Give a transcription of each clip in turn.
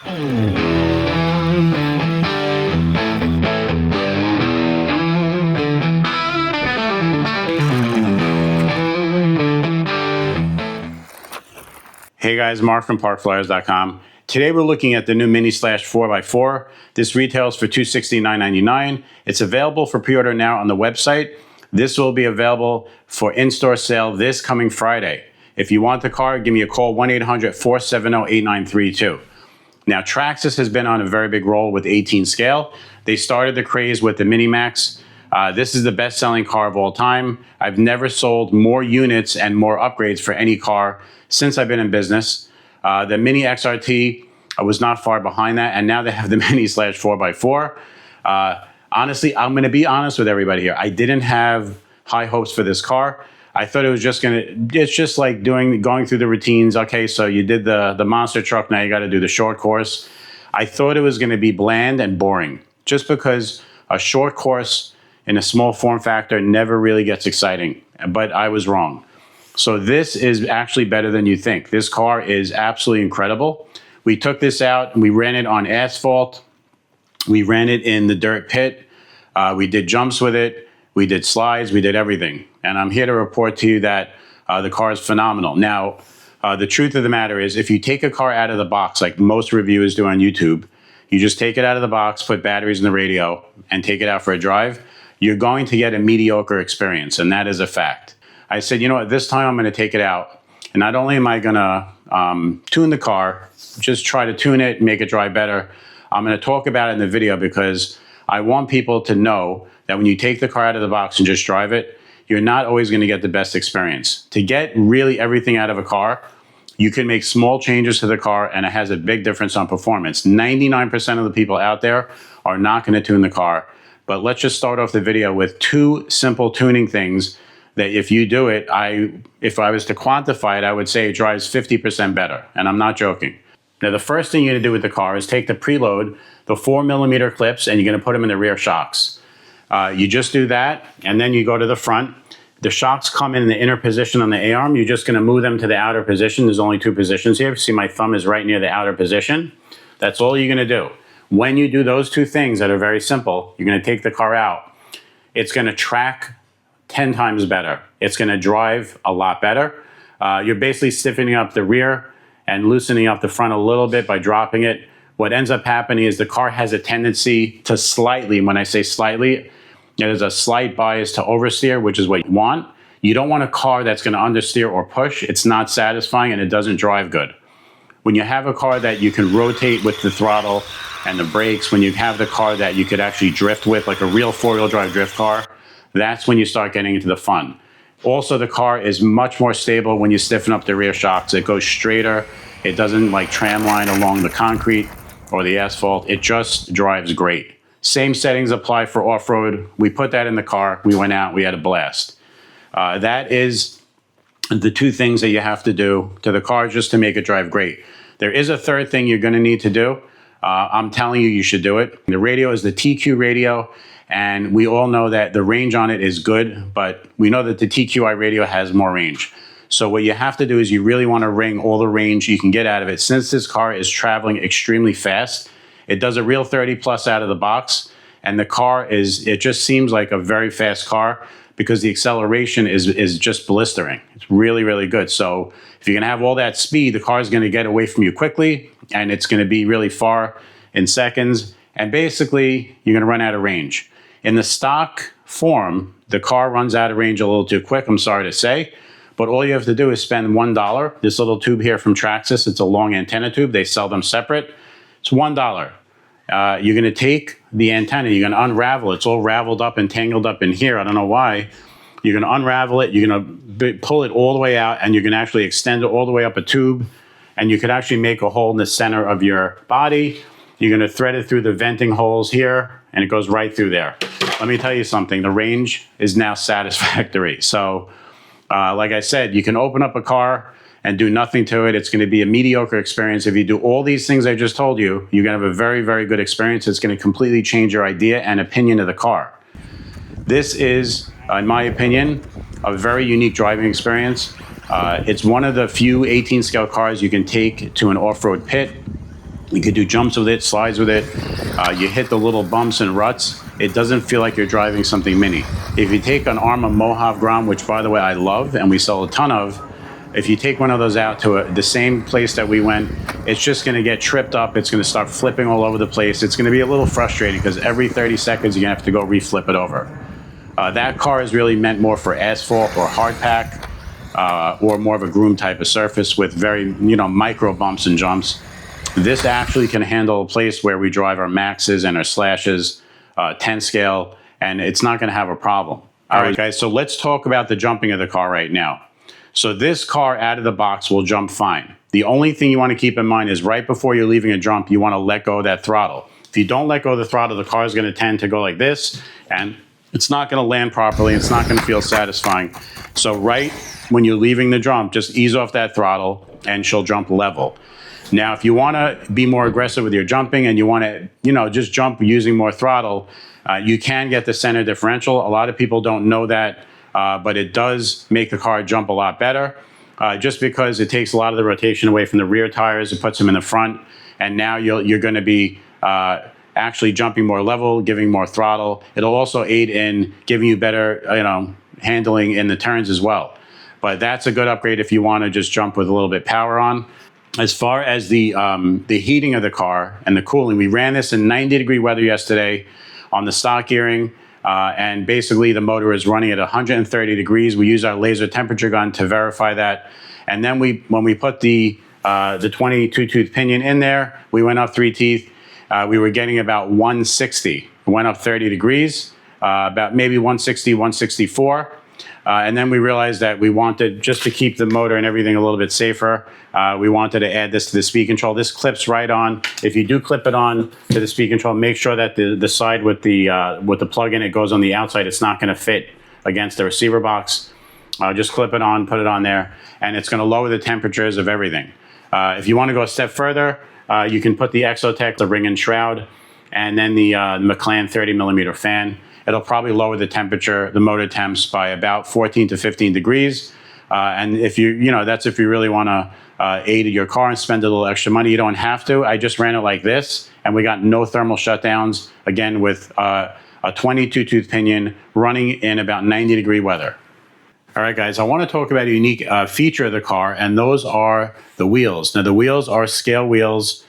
Hey guys, Mark from parkflyers.com. Today we're looking at the new Mini Slash 4x4. This retails for $269.99. It's available for pre-order now on the website. This will be available for in-store sale this coming Friday. If you want the car, give me a call, 1-800-470-8932. Now, Traxxas has been on a very big roll with 18 scale. They started the craze with the Mini Max. This is the best-selling car of all time. I've never sold more units and more upgrades for any car since I've been in business. The Mini XRT was not far behind that, and now they have the Mini Slash 4x4. Honestly, I'm going to be honest with everybody here. I didn't have high hopes for this car. I thought it was just it's just like going through the routines. Okay, so you did the monster truck, now you got to do the short course. I thought it was going to be bland and boring, just because a short course in a small form factor never really gets exciting, but I was wrong. So this is actually better than you think. This car is absolutely incredible. We took this out and we ran it on asphalt. We ran it in the dirt pit. We did jumps with it. We did slides. We did everything. And I'm here to report to you that the car is phenomenal. Now, the truth of the matter is, if you take a car out of the box, like most reviewers do on YouTube, you just take it out of the box, put batteries in the radio, and take it out for a drive, you're going to get a mediocre experience, and that is a fact. I said, you know what, this time I'm going to take it out, and not only am I going to tune the car, just try to tune it, make it drive better, I'm going to talk about it in the video because I want people to know that when you take the car out of the box and just drive it, you're not always going to get the best experience. To get really everything out of a car, you can make small changes to the car, and it has a big difference on performance. 99% of the people out there are not going to tune the car, but let's just start off the video with two simple tuning things that if you do it, if I was to quantify it, I would say it drives 50% better, and I'm not joking. Now, the first thing you're gonna do with the car is take the preload, the 4mm clips, and you're gonna put them in the rear shocks. You just do that, and then you go to the front. The shocks come in the inner position on the A-arm. You're just gonna move them to the outer position. There's only two positions here. See, my thumb is right near the outer position. That's all you're gonna do. When you do those two things that are very simple, you're gonna take the car out. It's gonna track 10 times better. It's going to drive a lot better. You're basically stiffening up the rear and loosening up the front a little bit by dropping it. What ends up happening is the car has a tendency to slightly, when I say slightly, there's a slight bias to oversteer, which is what you want. You don't want a car that's going to understeer or push. It's not satisfying and it doesn't drive good. When you have a car that you can rotate with the throttle and the brakes, when you have the car that you could actually drift with, like a real four-wheel drive drift car, that's when you start getting into the fun. Also, the car is much more stable when you stiffen up the rear shocks. It goes straighter. It doesn't like tram line along the concrete or the asphalt. It just drives great. Same settings apply for off-road. We put that in the car. We went out. We had a blast. That is the two things that you have to do to the car just to make it drive great. There is a third thing you're going to need to do. I'm telling you, you should do it. The radio is the TQ radio. And we all know that the range on it is good, but we know that the TQI radio has more range. So what you have to do is you really want to wring all the range you can get out of it. Since this car is traveling extremely fast, it does a real 30 plus out of the box. And the car it just seems like a very fast car because the acceleration is just blistering. It's really, really good. So if you're going to have all that speed, the car is going to get away from you quickly, and it's going to be really far in seconds. And basically, you're going to run out of range. In the stock form, the car runs out of range a little too quick, I'm sorry to say, but all you have to do is spend $1. This little tube here from Traxxas, it's a long antenna tube. They sell them separate. It's $1. You're going to take the antenna, you're going to unravel it. It's all raveled up and tangled up in here. I don't know why. You're going to unravel it. You're going to pull it all the way out, and you're going to actually extend it all the way up a tube, and you could actually make a hole in the center of your body. You're going to thread it through the venting holes here, and it goes right through there. Let me tell you something. The range is now satisfactory. So, like I said, you can open up a car and do nothing to it. It's going to be a mediocre experience. If you do all these things I just told you, you're going to have a very, very good experience. It's going to completely change your idea and opinion of the car. This is, in my opinion, a very unique driving experience. It's one of the few 18 scale cars you can take to an off-road pit. You could do jumps with it, slides with it. You hit the little bumps and ruts. It doesn't feel like you're driving something mini. If you take an Arma Mojave Grom, which by the way I love and we sell a ton of, if you take one of those out to the same place that we went, it's just going to get tripped up. It's going to start flipping all over the place. It's going to be a little frustrating because every 30 seconds you're going to have to go reflip it over. That car is really meant more for asphalt or hard pack, or more of a groom type of surface with very, micro bumps and jumps. This actually can handle a place where we drive our maxes and our slashes, 10 scale, and it's not going to have a problem. All right, guys, so let's talk about the jumping of the car right now. So this car out of the box will jump fine. The only thing you want to keep in mind is right before you're leaving a jump, you want to let go of that throttle. If you don't let go of the throttle, the car is going to tend to go like this, and it's not going to land properly. It's not going to feel satisfying. So right when you're leaving the jump, just ease off that throttle and she'll jump level. Now, if you want to be more aggressive with your jumping and you want to, just jump using more throttle, you can get the center differential. A lot of people don't know that. But it does make the car jump a lot better, just because it takes a lot of the rotation away from the rear tires. It puts them in the front, and now you're going to be actually jumping more level, giving more throttle. It'll also aid in giving you better, handling in the turns as well. But that's a good upgrade if you want to just jump with a little bit power on. As far as the heating of the car and the cooling, we ran this in 90-degree weather yesterday on the stock gearing. And basically the motor is running at 130 degrees. We use our laser temperature gun to verify that. And then when we put the 22-tooth pinion in there, we went up 3 teeth. We were getting about 160. It went up 30 degrees, about maybe 160, 164. And then we realized that we wanted, just to keep the motor and everything a little bit safer, we wanted to add this to the speed control. This clips right on. If you do clip it on to the speed control, make sure that the side with the plug in, it goes on the outside. It's not going to fit against the receiver box. Just clip it on, put it on there, and it's going to lower the temperatures of everything. If you want to go a step further, you can put the Exotech, the ring and shroud, and then the McLaren 30mm fan. It'll probably lower the temperature, the motor temps, by about 14 to 15 degrees. And if that's if you really want to aid your car and spend a little extra money. You don't have to. I just ran it like this, and we got no thermal shutdowns, again, with a 22-tooth pinion running in about 90-degree weather. All right, guys, I want to talk about a unique feature of the car, and those are the wheels. Now, the wheels are scale wheels.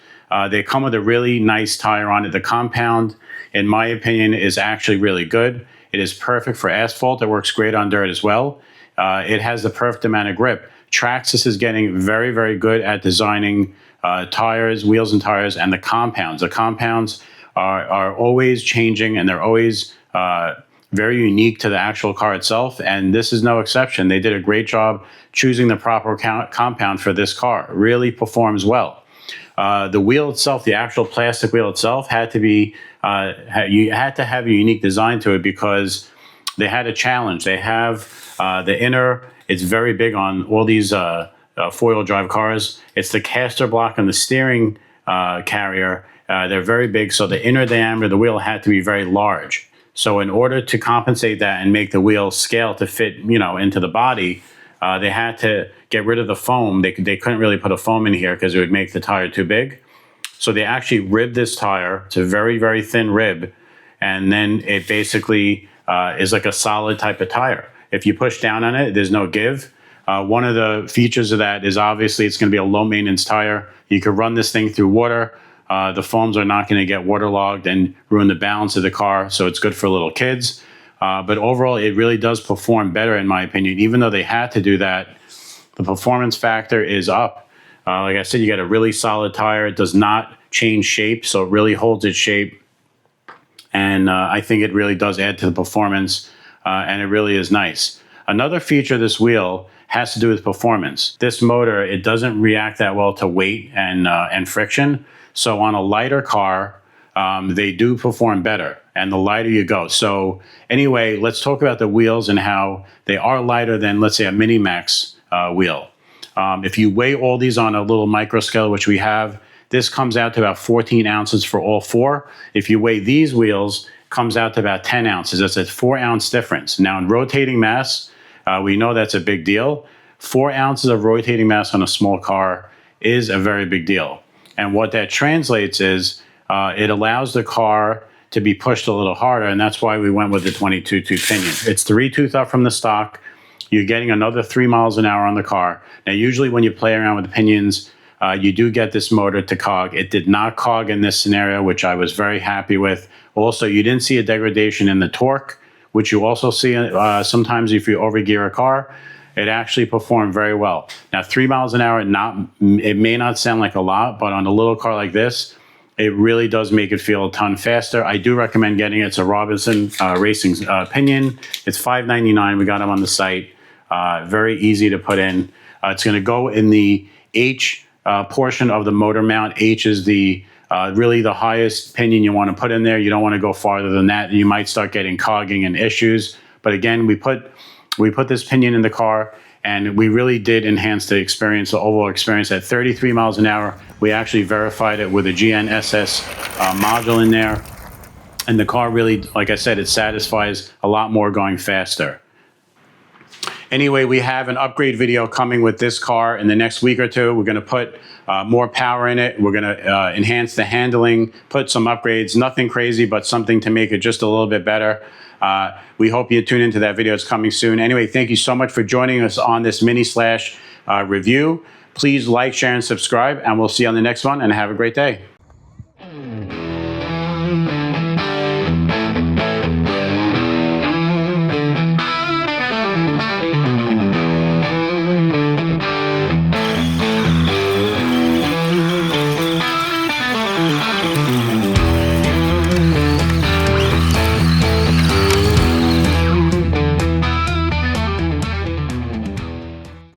They come with a really nice tire on it. The compound, in my opinion, is actually really good. It is perfect for asphalt. It works great on dirt as well. It has the perfect amount of grip. Traxxas is getting very, very good at designing tires, wheels and tires, and the compounds. The compounds are always changing, and they're always very unique to the actual car itself, and this is no exception. They did a great job choosing the proper compound for this car. It really performs well. The wheel itself, the actual plastic wheel itself, had to be you had to have a unique design to it because they had a challenge. They have the inner. It's very big on all these four-wheel drive cars. It's the caster block and the steering carrier. They're very big, so the inner diameter of the wheel had to be very large. So in order to compensate that and make the wheel scale to fit, into the body, they had to get rid of the foam. They couldn't really put a foam in here because it would make the tire too big. So they actually ribbed this tire. It's a very, very thin rib. And then it basically is like a solid type of tire. If you push down on it, there's no give. One of the features of that is obviously it's going to be a low maintenance tire. You could run this thing through water. The foams are not going to get waterlogged and ruin the balance of the car. So it's good for little kids. But overall, it really does perform better, in my opinion. Even though they had to do that, the performance factor is up. Like I said, you got a really solid tire. It does not change shape, so it really holds its shape. And I think it really does add to the performance, and it really is nice. Another feature of this wheel has to do with performance. This motor, it doesn't react that well to weight and friction. So on a lighter car, they do perform better, and the lighter you go. So anyway, let's talk about the wheels and how they are lighter than, let's say, a Mini Max wheel. If you weigh all these on a little micro scale, which we have, this comes out to about 14 ounces for all four. If you weigh these wheels, it comes out to about 10 ounces. That's a 4-ounce difference. Now, in rotating mass, we know that's a big deal. 4 ounces of rotating mass on a small car is a very big deal. And what that translates is it allows the car to be pushed a little harder, and that's why we went with the 22-tooth pinion. It's 3 tooth up from the stock. You're getting another 3 miles an hour on the car. Now, usually when you play around with the pinions, you do get this motor to cog. It did not cog in this scenario, which I was very happy with. Also, you didn't see a degradation in the torque, which you also see sometimes if you overgear a car. It actually performed very well. Now, 3 miles an hour, it may not sound like a lot, but on a little car like this, it really does make it feel a ton faster. I do recommend getting it. It's a Robinson Racing pinion. It's $5.99. We got them on the site. Very easy to put in. It's going to go in the H portion of the motor mount. H is the really the highest pinion you want to put in there. You don't want to go farther than that. You might start getting cogging and issues. But again, we put this pinion in the car, and we really did enhance the experience, the overall experience. At 33 miles an hour, we actually verified it with a GNSS module in there. And the car really, like I said, it satisfies a lot more going faster. Anyway, we have an upgrade video coming with this car in the next week or two. We're going to put more power in it. We're going to enhance the handling, put some upgrades, nothing crazy, but something to make it just a little bit better. We hope you tune into that video. It's coming soon. Anyway, thank you so much for joining us on this mini slash review. Please like, share, and subscribe, and we'll see you on the next one, and have a great day.